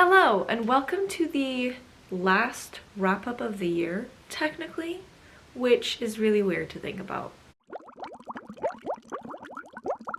Hello, and welcome to the last wrap-up of the year, technically, which is really weird to think about.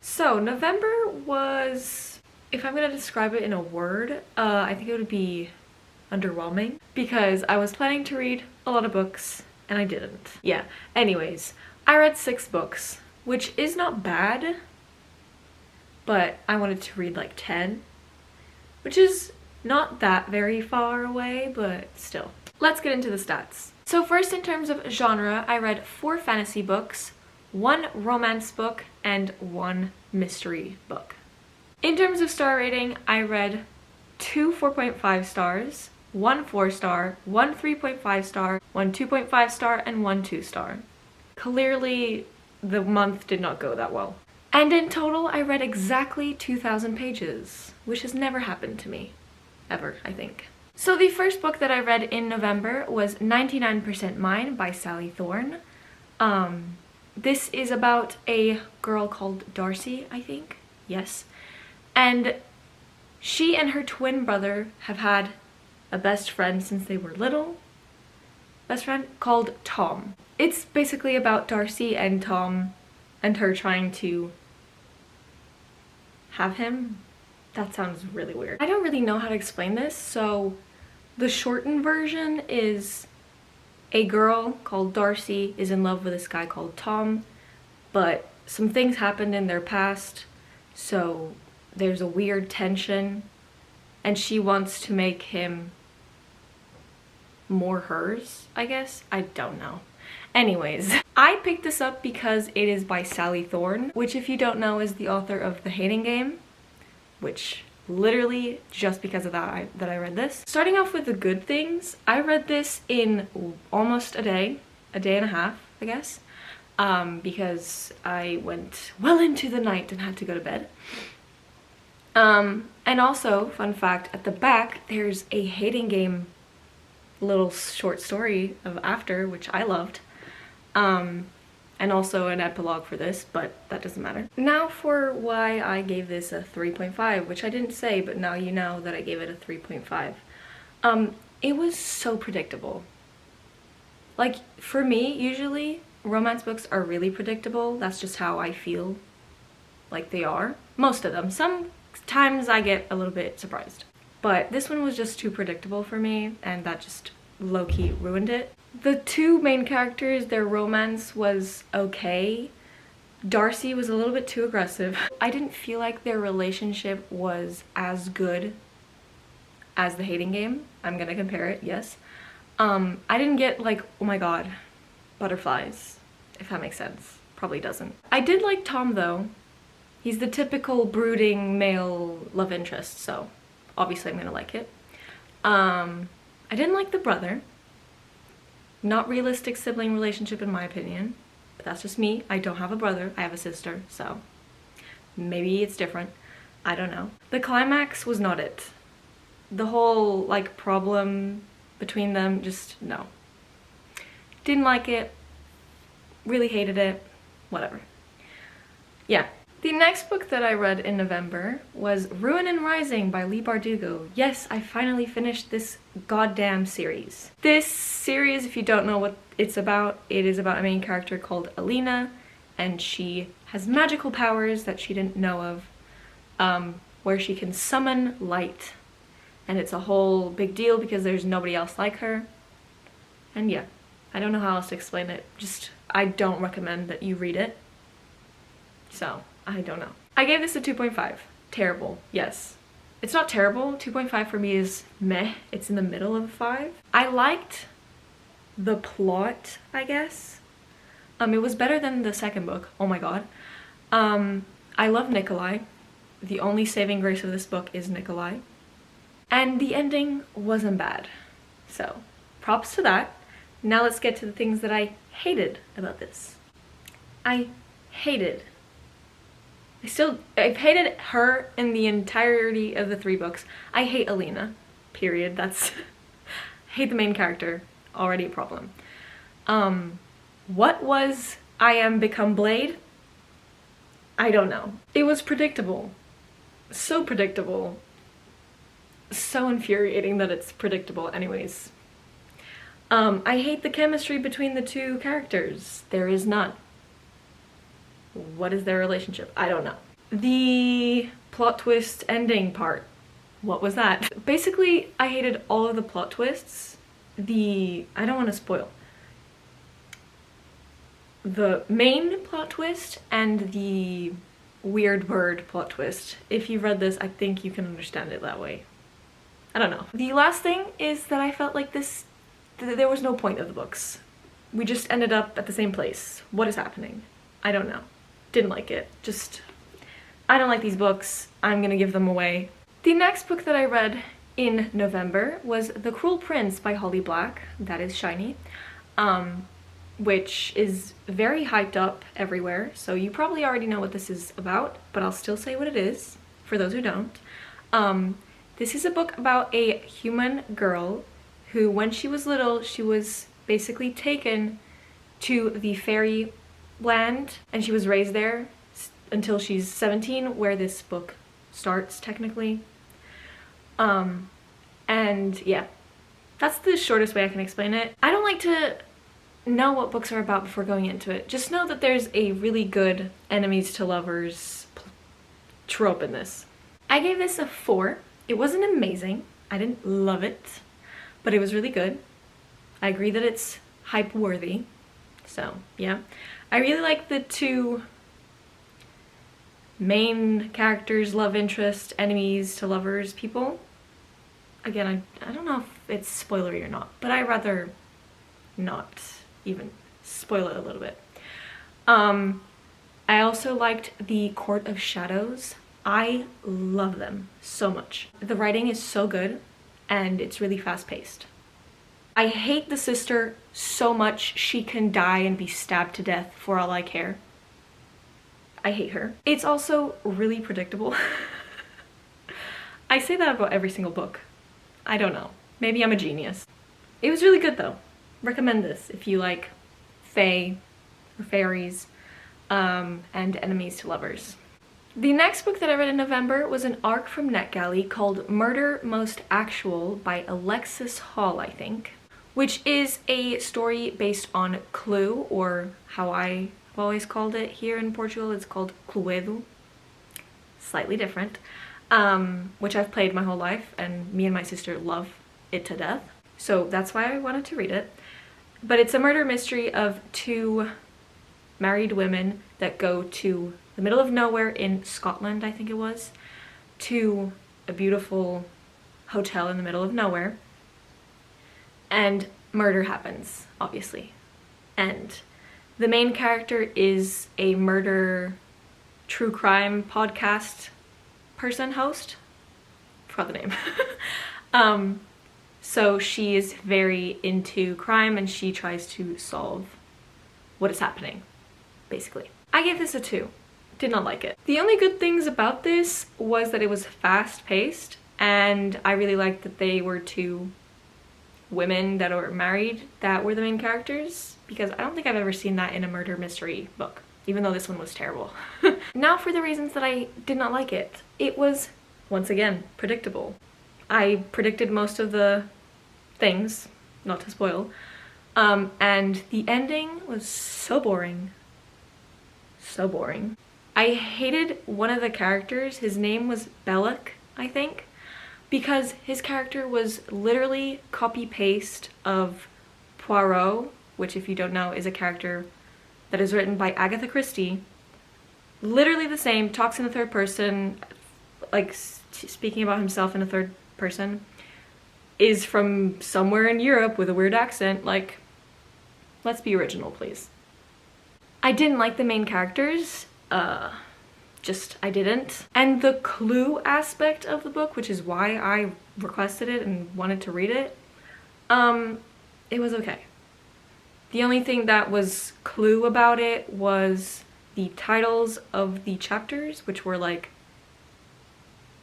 So, November was, if I'm gonna describe it in a word, I think it would be underwhelming, because I was planning to read a lot of books, and I didn't. Yeah, anyways, I read 6 books, which is not bad, but I wanted to read like 10, which is not that very far away, but still. Let's get into the stats. So first, in terms of genre, I read 4 fantasy books, 1 romance book, and 1 mystery book. In terms of star rating, I read 2 4.5 stars, 1 4-star, 1 3.5 star, 1 2.5 star, and 1 2-star. Clearly, the month did not go that well. And in total, I read exactly 2,000 pages, which has never happened to me. Ever, I think. So the first book that I read in November was 99% Mine by Sally Thorne. This is about a girl called Darcy, I think. Yes. And she and her twin brother have had a best friend since they were little. Best friend called Tom. It's basically about Darcy and Tom and her trying to have him. That sounds really weird. I don't really know how to explain this, so the shortened version is a girl called Darcy is in love with this guy called Tom, but some things happened in their past, so there's a weird tension, and she wants to make him more hers, I guess? I don't know. Anyways, I picked this up because it is by Sally Thorne, which, if you don't know, is the author of The Hating Game, which literally just because of that I read this. Starting off with the good things, I read this in almost a day and a half, I guess, because I went well into the night and had to go to bed. And also, fun fact, at the back there's a Hating Game little short story of after, which I loved. And also an epilogue for this, but that doesn't matter. Now for why I gave this a 3.5, which I didn't say, but now you know that I gave it a 3.5. It was so predictable. Like, for me, usually, romance books are really predictable. That's just how I feel like they are. Most of them. Sometimes I get a little bit surprised. But this one was just too predictable for me, and that just low-key ruined it. The 2 main characters, their romance was okay. Darcy was a little bit too aggressive. I didn't feel like their relationship was as good as The Hating Game. I'm gonna compare it, yes. I didn't get like, oh my god, butterflies, if that makes sense. Probably doesn't. I did like Tom though. He's the typical brooding male love interest, so obviously I'm gonna like it. I didn't like the brother. Not realistic sibling relationship in my opinion, but that's just me. I don't have a brother, I have a sister, so maybe it's different. I don't know. The climax was not it. The whole like problem between them, just no. Didn't like it, really hated it, whatever. Yeah. The next book that I read in November was Ruin and Rising by Leigh Bardugo. Yes, I finally finished this goddamn series. This series, if you don't know what it's about, it is about a main character called Alina, and she has magical powers that she didn't know of, where she can summon light. And it's a whole big deal because there's nobody else like her. And yeah, I don't know how else to explain it. Just, I don't recommend that you read it. So, I don't know. I gave this a 2.5. Terrible, yes. It's not terrible. 2.5 for me is meh. It's in the middle of a 5. I liked the plot, I guess. It was better than the second book. Oh my god. I love Nikolai. The only saving grace of this book is Nikolai. And the ending wasn't bad. So, props to that. Now let's get to the things that I hated about this. I hated I've hated her in the entirety of the 3 books. I hate Alina, period. That's, hate the main character, already a problem. What was I Am Become Blade? I don't know. It was predictable. So predictable. so infuriating that it's predictable. Anyways, I hate the chemistry between the two characters. There is none. What is their relationship? I don't know. The plot twist ending part. What was that? Basically, I hated all of the plot twists. I don't want to spoil. The main plot twist and the weird bird plot twist. If you've read this, I think you can understand it that way. I don't know. The last thing is that I felt like there was no point of the books. We just ended up at the same place. What is happening? I don't know. Didn't like it. I don't like these books. I'm gonna give them away. The next book that I read in November was The Cruel Prince by Holly Black. That is shiny. Which is very hyped up everywhere, so you probably already know what this is about, but I'll still say what it is, for those who don't. This is a book about a human girl who, when she was little, she was basically taken to the fairy land, and she was raised there until she's 17, where this book starts, technically. And yeah, that's the shortest way I can explain it. I don't like to know what books are about before going into it. Just know that there's a really good enemies to lovers trope in this. I gave this a 4. It wasn't amazing. I didn't love it, but it was really good. I agree that it's hype worthy. So yeah, I really like the two main characters, love interest, enemies to lovers people. Again, I don't know if it's spoilery or not, but I'd rather not even spoil it a little bit. I also liked the Court of Shadows. I love them so much. The writing is so good and it's really fast-paced. I hate the sister so much. She can die and be stabbed to death for all I care. I hate her. It's also really predictable. I say that about every single book. I don't know. Maybe I'm a genius. It was really good though. Recommend this if you like fae or fairies and enemies to lovers. The next book that I read in November was an arc from NetGalley called Murder Most Actual by Alexis Hall, I think, which is a story based on Clue, or how I've always called it here in Portugal, it's called Cluedo. Slightly different, which I've played my whole life and me and my sister love it to death. So that's why I wanted to read it. But it's a murder mystery of two married women that go to the middle of nowhere in Scotland, I think it was, to a beautiful hotel in the middle of nowhere. And murder happens, obviously. And the main character is a murder true crime podcast host. Forgot the name. So she is very into crime and she tries to solve what is happening, basically. I gave this a 2. Did not like it. The only good things about this was that it was fast-paced, and I really liked that they were two women that were married that were the main characters, because I don't think I've ever seen that in a murder mystery book, even though this one was terrible. Now for the reasons that I did not like it. It was, once again, predictable. I predicted most of the things, not to spoil, and the ending was so boring. So boring. I hated one of the characters. His name was Belloc, I think, because his character was literally copy-paste of Poirot, which, if you don't know, is a character that is written by Agatha Christie. Literally the same, talks in the third person, like speaking about himself in a third person, is from somewhere in Europe with a weird accent. Like, let's be original, please. I didn't like the main characters. I didn't. And the clue aspect of the book, which is why I requested it and wanted to read it, it was okay. The only thing that was clue about it was the titles of the chapters, which were like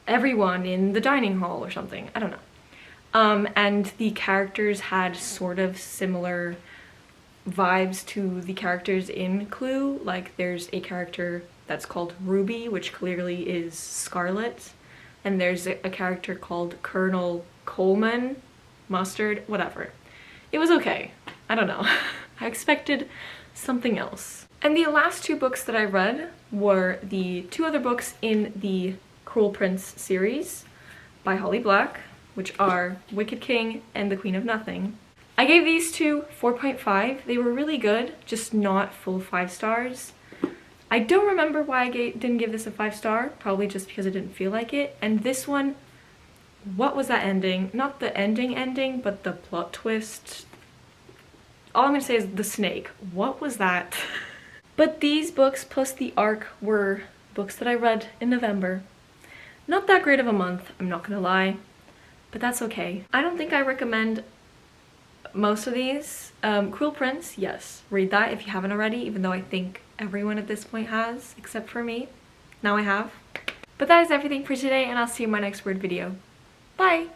everyone in the dining hall or something. I don't know. And the characters had sort of similar vibes to the characters in Clue. Like, there's a character that's called Ruby, which clearly is Scarlet, and there's a character called Colonel Coleman, Mustard, whatever. It was okay. I don't know. I expected something else. And the last two books that I read were the two other books in the Cruel Prince series by Holly Black, which are Wicked King and The Queen of Nothing. I gave these two 4.5. They were really good, just not full 5 stars. I don't remember why I didn't give this a 5-star, probably just because I didn't feel like it. And this one, what was that ending? Not the ending, but the plot twist. All I'm gonna say is the snake. What was that? But these books plus the ARC were books that I read in November. Not that great of a month, I'm not gonna lie, but that's okay. I don't think I recommend most of these. Cruel Prince, yes, read that if you haven't already, even though I think everyone at this point has, except for me. Now I have. But that is everything for today, and I'll see you in my next word video. Bye!